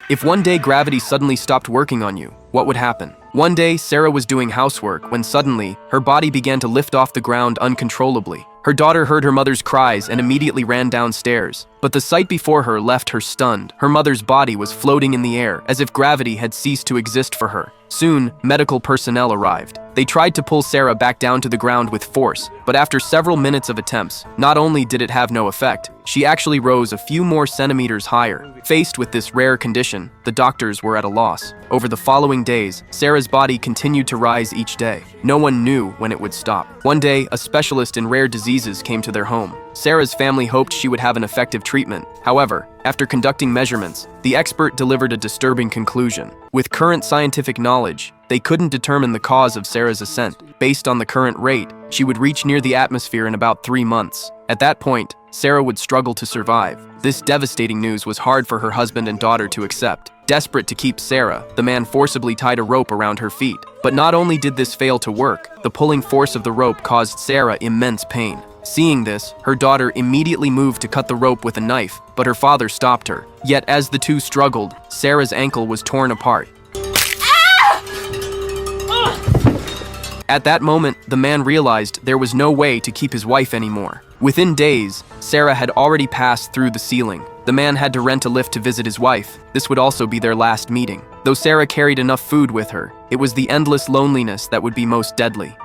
If one day gravity suddenly stopped working on you, what would happen? One day, Sarah was doing housework when suddenly, her body began to lift off the ground uncontrollably. Her daughter heard her mother's cries and immediately ran downstairs. But the sight before her left her stunned. Her mother's body was floating in the air, as if gravity had ceased to exist for her. Soon, medical personnel arrived. They tried to pull Sarah back down to the ground with force, but after several minutes of attempts, not only did it have no effect, she actually rose a few more centimeters higher. Faced with this rare condition, the doctors were at a loss. Over the following days, Sarah's body continued to rise each day. No one knew when it would stop. One day, a specialist in rare diseases came to their home. Sarah's family hoped she would have an effective treatment. However, after conducting measurements, the expert delivered a disturbing conclusion. With current scientific knowledge, they couldn't determine the cause of Sarah's ascent. Based on the current rate, she would reach near the atmosphere in about 3 months. At that point, Sarah would struggle to survive. This devastating news was hard for her husband and daughter to accept. Desperate to keep Sarah, the man forcibly tied a rope around her feet. But not only did this fail to work, the pulling force of the rope caused Sarah immense pain. Seeing this, her daughter immediately moved to cut the rope with a knife, but her father stopped her. Yet as the two struggled, Sarah's ankle was torn apart. At that moment, the man realized there was no way to keep his wife anymore. Within days, Sarah had already passed through the ceiling. The man had to rent a lift to visit his wife. This would also be their last meeting. Though Sarah carried enough food with her, it was the endless loneliness that would be most deadly.